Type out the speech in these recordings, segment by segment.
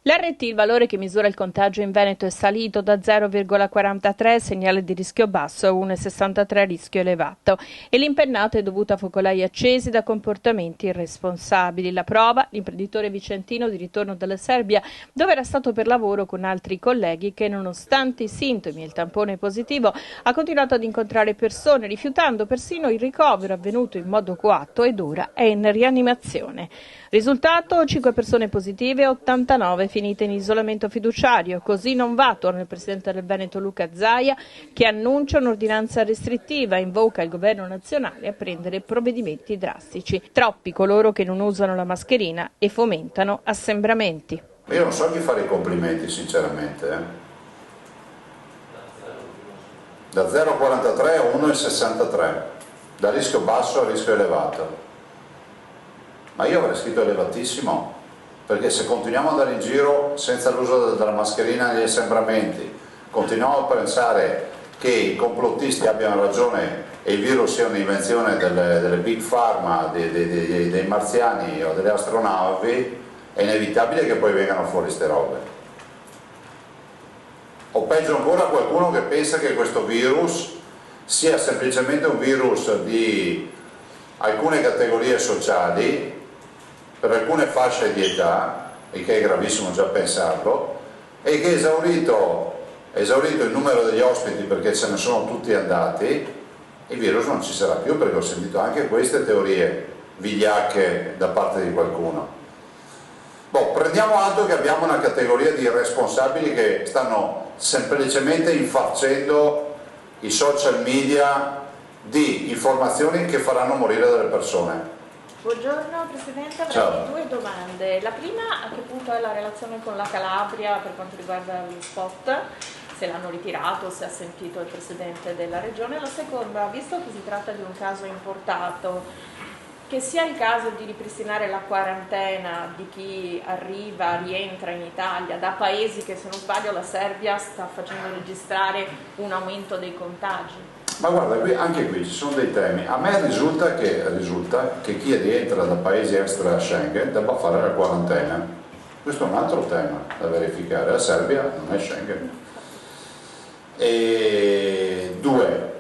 L'RT, il valore che misura il contagio in Veneto, è salito da 0,43, segnale di rischio basso, a 1,63, rischio elevato, e l'impennata è dovuta a focolai accesi da comportamenti irresponsabili. La prova, l'imprenditore vicentino di ritorno dalla Serbia, dove era stato per lavoro con altri colleghi, che nonostante i sintomi e il tampone positivo ha continuato ad incontrare persone, rifiutando persino il ricovero avvenuto in modo coatto, ed ora è in rianimazione. Risultato: 5 persone positive, 89 finite in isolamento fiduciario. Così non va, torna il presidente del Veneto Luca Zaia, che annuncia un'ordinanza restrittiva e invoca il governo nazionale a prendere provvedimenti drastici. Troppi coloro che non usano la mascherina e fomentano assembramenti. Io non so chi fare i complimenti, sinceramente. Da 0,43 a 1,63, da rischio basso a rischio elevato. Ma io avrei scritto elevatissimo, perché se continuiamo ad andare in giro senza l'uso della mascherina negli assembramenti, continuiamo a pensare che i complottisti abbiano ragione e il virus sia un'invenzione delle big pharma, dei marziani o delle astronavi, è inevitabile che poi vengano fuori ste robe. O peggio ancora, qualcuno che pensa che questo virus sia semplicemente un virus di alcune categorie sociali, per alcune fasce di età, il che è gravissimo già pensarlo, e che esaurito il numero degli ospiti, perché se ne sono tutti andati, il virus non ci sarà più, perché ho sentito anche queste teorie vigliacche da parte di qualcuno. Prendiamo atto che abbiamo una categoria di irresponsabili che stanno semplicemente infarcendo i social media di informazioni che faranno morire delle persone. Buongiorno Presidente, avrei due domande. La prima: a che punto è la relazione con la Calabria per quanto riguarda lo spot? Se l'hanno ritirato, se ha sentito il Presidente della Regione. La seconda: visto che si tratta di un caso importato, che sia il caso di ripristinare la quarantena di chi rientra in Italia da paesi che, se non sbaglio, la Serbia sta facendo registrare un aumento dei contagi. Ma guarda, anche qui ci sono dei temi. A me risulta che chi rientra da paesi extra Schengen debba fare la quarantena. Questo è un altro tema da verificare. La Serbia non è Schengen. E due,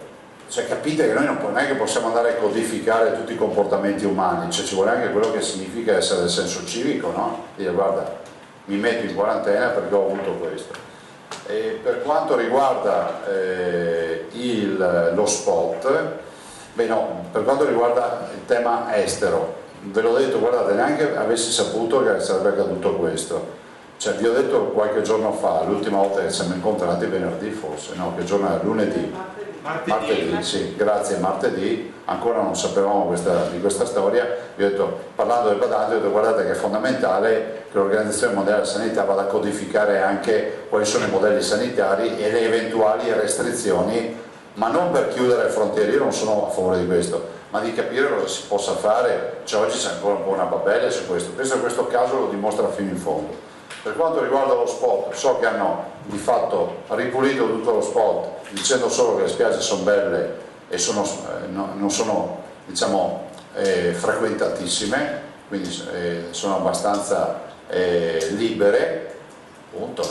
capite che noi non è che possiamo andare a codificare tutti i comportamenti umani, ci vuole anche quello che significa essere del senso civico, no? Dire: guarda, mi metto in quarantena perché ho avuto questo. E per quanto riguarda lo spot, per quanto riguarda il tema estero, ve l'ho detto, guardate, neanche avessi saputo che sarebbe accaduto questo. Vi ho detto qualche giorno fa, l'ultima volta che ci siamo incontrati, venerdì forse, no, che giorno era? Lunedì? Martedì, sì, grazie, martedì, ancora non sapevamo di questa storia. Vi ho detto, parlando del badante, ho detto: guardate che è fondamentale che l'Organizzazione Mondiale della Sanità vada a codificare anche quali sono i modelli sanitari e le eventuali restrizioni, ma non per chiudere le frontiere, io non sono a favore di questo, ma di capire cosa si possa fare. Oggi c'è ancora un po' una babele su questo, penso che questo caso lo dimostra fino in fondo. Per quanto riguarda lo spot, so che hanno di fatto ripulito tutto lo spot dicendo solo che le spiagge sono belle e non sono, diciamo, frequentatissime, quindi sono abbastanza libere, appunto.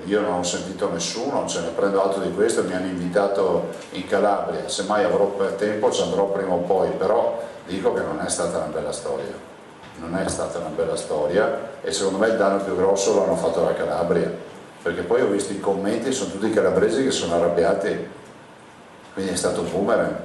Io non ho sentito nessuno, ce ne prendo atto di questo, mi hanno invitato in Calabria, semmai avrò tempo ci andrò prima o poi, però dico che non è stata una bella storia. Non è stata una bella storia, e secondo me il danno più grosso l'hanno fatto alla Calabria, perché poi ho visto i commenti, sono tutti calabresi che sono arrabbiati, quindi è stato un boomerang.